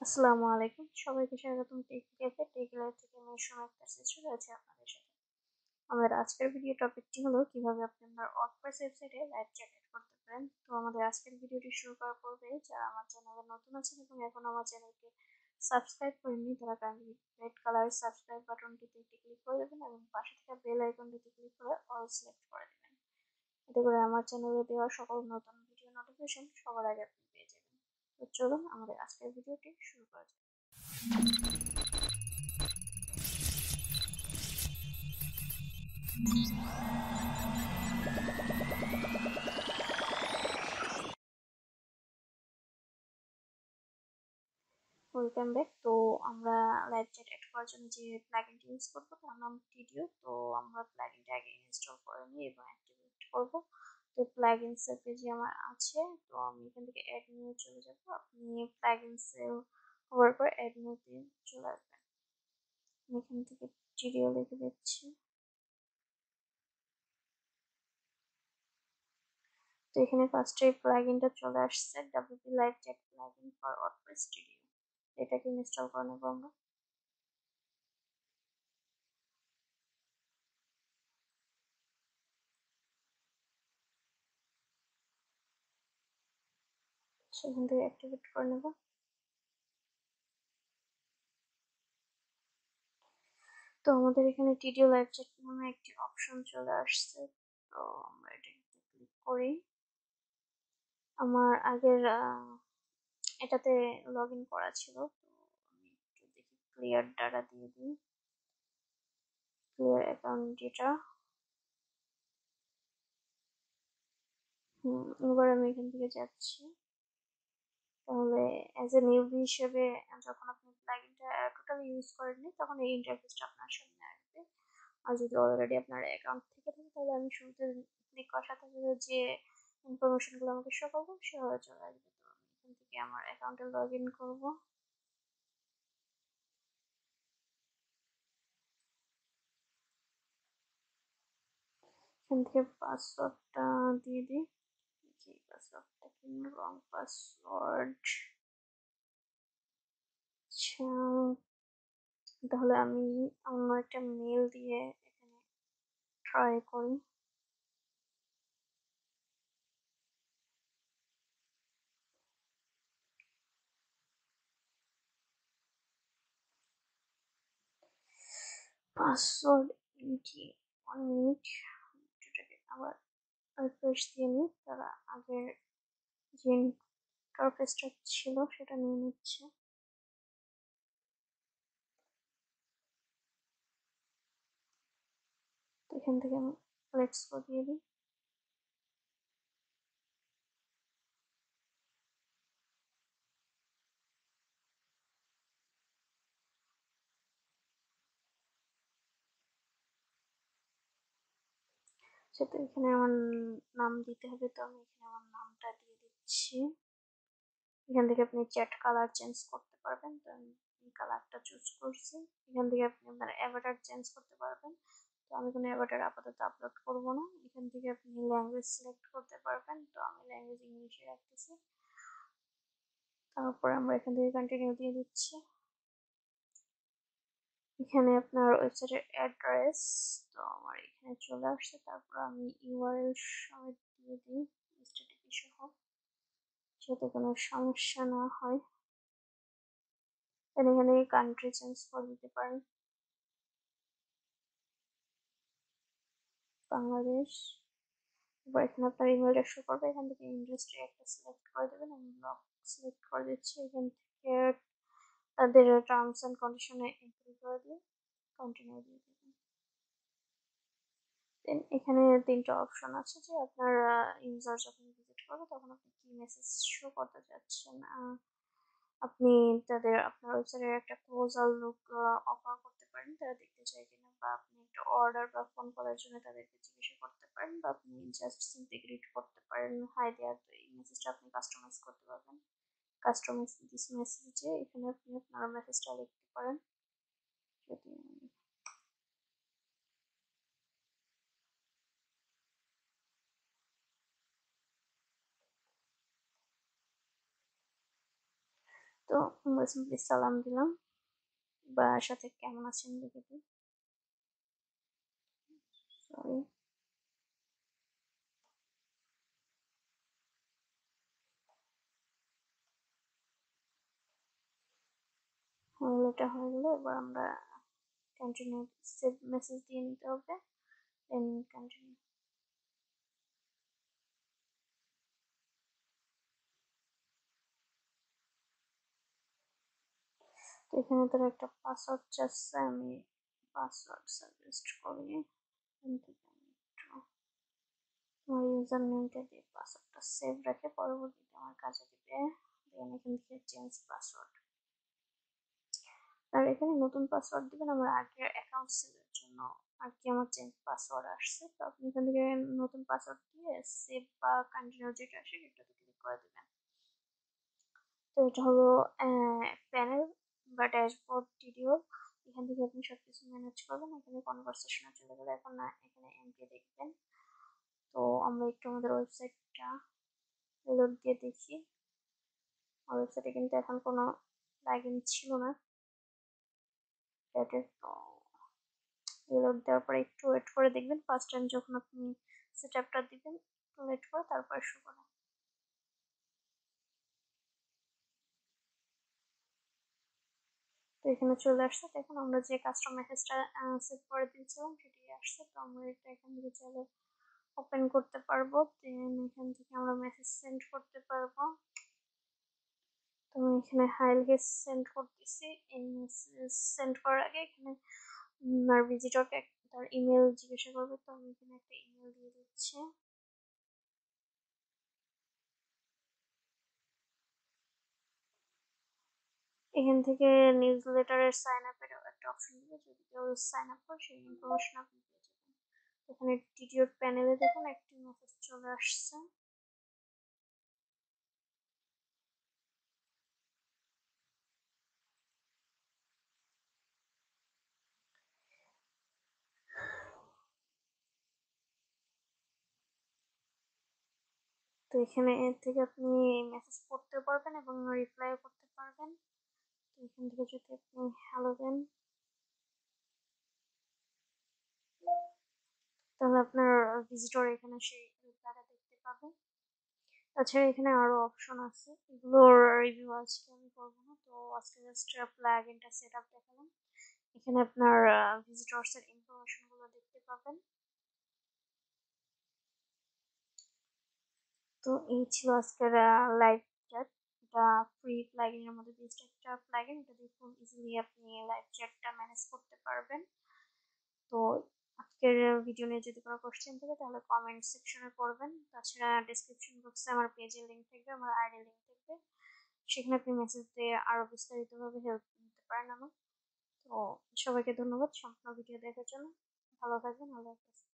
আসসালামু আলাইকুম, সবাইকে স্বাগতম টেক ক্যাফে টেক লাইফ থেকে। আমি সময় চলে আছি আপনাদের সাথে। আমাদের আজকের ভিডিও টপিকটি হলো কিভাবে আপনি আপনার ওয়ার্ডপ্রেস ওয়েবসাইটে লাইভ চ্যাট এড করতে পারেন। তো আমাদের আজকের ভিডিওটি শুরু করার পূর্বে যারা আমার চ্যানেলে নতুন আছেন এবং এখন আমার চ্যানেলকে সাবস্ক্রাইব করেননি তারা কাইন্ডলি রেড কালার সাবস্ক্রাইব বাটনটিতে একটি ক্লিক করে দেবেন এবং পাশে থাকা বেল আইকনটিতে ক্লিক করে অল সিলেক্ট করে দেবেন। এতে করে আমার চ্যানেলে দেওয়া সকল নতুন ভিডিও নোটিফিকেশন সবার আগে আপনি পেয়ে যাবেন। তো চলুন আমাদের আজকের ভিডিওটি শুরু করা যাক। Welcome back. তো আমরা লাইভ চ্যাট অ্যাড করার জন্য যে প্লাগইনটি ইউজ করবো তার নাম টিডিও। তো আমরা প্লাগইনটা আগে ইনস্টল করে নিই এবং অ্যাক্টিভেট করব। তো প্লাগইনস এর পেজে আমার আছে, তো আমি এখান থেকে অ্যাড নিউ চলে যাব। আপনি প্লাগইনস এ হোভার করে অ্যাড নিউতে চলে আসবেন। আমি এখান থেকে টিডিও লিখে দিচ্ছি। তো এখানে ফার্স্টে প্লাগইনটা চলে আসছে, WP live chat plugin for WordPress studio. এটাকে ইনস্টল করে নেব আমরা। সেখান থেকে অ্যাক্টিভেট করে নেব। তো আমাদের এখানে টিডিও লাইভ চ্যাট নামে একটি অপশন চলে আসছে। তো আমরা এটাতে ক্লিক করি। আমার আগের এটাতে লগ ইন করা ছিল, তো আমি একটু দেখি ক্লিয়ার ডাটা দিয়ে দিই, ক্লিয়ার অ্যাকাউন্ট ডেটা। এবার আমি এখান থেকে যাচ্ছি। তাহলে অ্যাজ এ নিউবি হিসেবে যখন আপনি প্লাগইনটা টোটালি ইউজ করেননি তখন এই ইন্টারফেসটা আপনার সামনে আসবে। আর যদি অলরেডি আপনার অ্যাকাউন্ট থেকে থাকে তাহলে আমি শুরুতে ক্লিক করার সাথে সাথে যে ইনফরমেশনগুলো আমাকে শো করবো সেভাবে চলে আসবে। তো আমি এখান থেকে আমার অ্যাকাউন্টে লগ ইন করবো। এখান থেকে পাসওয়ার্ডটা দিয়ে দিই। যে পাসওয়ার্ডটা কি রং পাসওয়ার্ড। আচ্ছা, তাহলে আমি অন্য একটা মেল দিয়ে এখানে ট্রাই করি। Password entry 1 minute. এটাকে আবার রিফ্রেশ দিয়ে নিই, তারা আগের যে ইন্টারফেসটা ছিল সেটা নিয়ে নিচ্ছে। তো এখান থেকে আমি লেটস গো দিয়ে দিই। সেটা এখানে আমার নাম দিতে হবে, তো আমি এখানে আমার নামটা দিয়ে দিচ্ছি। এখান থেকে আপনি চ্যাট কালার চেঞ্জ করতে পারবেন, তো আমি এই কালারটা চুজ করছি। এখান থেকে আপনি আপনার অ্যাভাটার চেঞ্জ করতে পারবেন, তো আমি কোনো অ্যাভাটার আপাতত আপলোড করব না। এখান থেকে আপনি ল্যাঙ্গুয়েজ সিলেক্ট করতে পারবেন, তো আমি ল্যাঙ্গুয়েজ ইংলিশে রাখতেছি। তারপর আমরা এখান থেকে কন্টিনিউ দিয়ে দিচ্ছি। এখানে আপনার ওয়েবসাইটের অ্যাড্রেস, তো আমার এখানে চলে আসছে। তারপর আমি ইউআরএল সমেত দিয়ে দিই http সহ, যাতে কোনো সমস্যা না হয়। এখানে কান্ট্রি চেঞ্জ করে দিতে পারেন, বাংলাদেশ। এবার এখানে আপনার ইমেলটা শো করবে, এখান থেকে ইন্ডাস্ট্রি একটা সিলেক্ট করে দেবেন। আমি ব্লক সিলেক্ট করে দিচ্ছি। এখান থেকে তাদের টার্মস এন্ড কন্ডিশনে এগ্রি করে দিয়ে কন্টিনিউ দিয়ে দেবেন। দেন এখানে তিনটা অপশন আছে যে আপনার ইউজার যখন ভিজিট করবে তখন আপনি কি মেসেজ শো করতে চাচ্ছেন। আপনি তাদের আপনার ওয়েবসাইটের একটা ক্লোজাল লুক অফার করতে পারেন, তারা দেখতে চায় কিনা, বা আপনি একটা অর্ডার বা ফোন করার জন্য তাদেরকে জিজ্ঞাসা করতে পারেন, বা আপনি জাস্ট সিম্পলি গ্রিট করতে পারেন হাই দেয়ার। তো এই মেসেজটা আপনি কাস্টমাইজ করতে পারবেন। কাস্টমাইজ দিস মেসেজে এখানে আপনি আপনার মেসেজটা লিখতে পারেন। যদি তো আমরা সিম্পলি সালাম দিলাম বা সাথে কেমন আছেন লিখে দিই। সরি, এটা হয়ে গেলে এবার আমরা কন্টিনিউ সেভ মেসেজ দিয়ে নিতে হবে, দেন কন্টিনিউ। তো এখানে তোর একটা পাসওয়ার্ড চাচ্ছে, আমি পাসওয়ার্ড সাজেস্ট করি। এখান থেকে আমি একটু আমার ইউজার নেমটা দিয়ে পাসওয়ার্ডটা সেভ রেখে পরবর্তীতে আমার কাজে দিবে। দেন এখান থেকে চেঞ্জ পাসওয়ার্ড, আর এখানে নতুন পাসওয়ার্ড দিবেন। আমার আগের অ্যাকাউন্ট সেভের জন্য আর কি আমার চেঞ্জ পাসওয়ার্ড আসছে, তো আপনি এখান থেকে নতুন পাসওয়ার্ড দিয়ে সেভ বা কন্টিনিউ যেটা আসে সেটাতে ক্লিক করে দিবেন। তো এটা হলো প্যানেল বা ড্যাশবোর্ড ভিডিও। এখান থেকে আপনি সবকিছু ম্যানেজ করবেন। এখানে কনভারসেশনে চলে গেলে এখন না এখানে এমপি দেখবেন। তো আমরা একটু আমাদের ওয়েবসাইটটা লোড দিয়ে দেখি। আমার ওয়েবসাইটে কিন্তু এখন কোনো প্লাগইন ছিল না এটাতে। তো লোড দেওয়ার পরে একটু ওয়েট করে দেখবেন। ফার্স্ট টাইম যখন আপনি সেটআপটা দিবেন একটু ওয়েট করে তারপর শুরু করেন। তো এখানে চলে আসছে। তো এখন আমরা যে কাস্টমার মেসেজটা সেভ করে দিয়েছিলাম সেটি আসছে। তো আমরা এটা এখান থেকে চাইলে ওপেন করতে পারবো, দেন এখান থেকে আমরা মেসেজ সেন্ড করতে পারবো। তো আমি এখানে হাই লিখে সেন্ড করতেছি। এই মেসেজ সেন্ড করার আগে এখানে আর ভিজিটরকে তার ইমেল জিজ্ঞাসা করবে, তো আমি এখানে একটা ইমেল দিয়ে দিচ্ছি। এখান থেকে নিউজ লেটারের সাইন আপের একটা অপশন দিবে, যদি কেউ সাইন আপ করে সেই ইনফরমেশন আপনি পেয়ে যাবেন। এখানে টিটিওর প্যানেলে দেখুন একটি মেসেজ চলে আসছে। তো এখানে এর থেকে আপনি মেসেজ পড়তে পারবেন এবং রিপ্লাই করতে পারবেন। তো এখান থেকে যদি আপনি হ্যালো দেন তাহলে আপনার ভিজিটর এখানে সেই রিপ্লাইটা দেখতে পাবে। তাছাড়া এখানে আরো অপশন আছে, এগুলোর রিভিউ আজকে আমি করবো না। তো আজকে জাস্ট প্লাগইনটা সেট আপ দেখালাম। এখানে আপনার ভিজিটরস এর ইনফরমেশন গুলো দেখতে পাবেন। তো এই ছিল আজকের লাইভ চ্যাট। এটা ফ্রি প্লাগইনের মধ্যে বেস্ট একটা প্লাগইন। এটা দিয়ে খুব ইজিলি আপনি লাইভ চ্যাটটা ম্যানেজ করতে পারবেন। তো আজকের ভিডিও নিয়ে যদি কোনো কোশ্চেন থাকে তাহলে কমেন্ট সেকশনে করবেন। তাছাড়া ডিসক্রিপশন বক্সে আমার পেজের লিঙ্ক থাকবে, আমার আইডি লিঙ্ক থাকবে, সেখানে আপনি মেসেজ দিয়ে আরো বিস্তারিতভাবে হেল্প নিতে পারেন আমার। তো সবাইকে ধন্যবাদ সম্পূর্ণ ভিডিও দেখার জন্য। ভালো থাকবেন। আল্লাহ হাফেজ।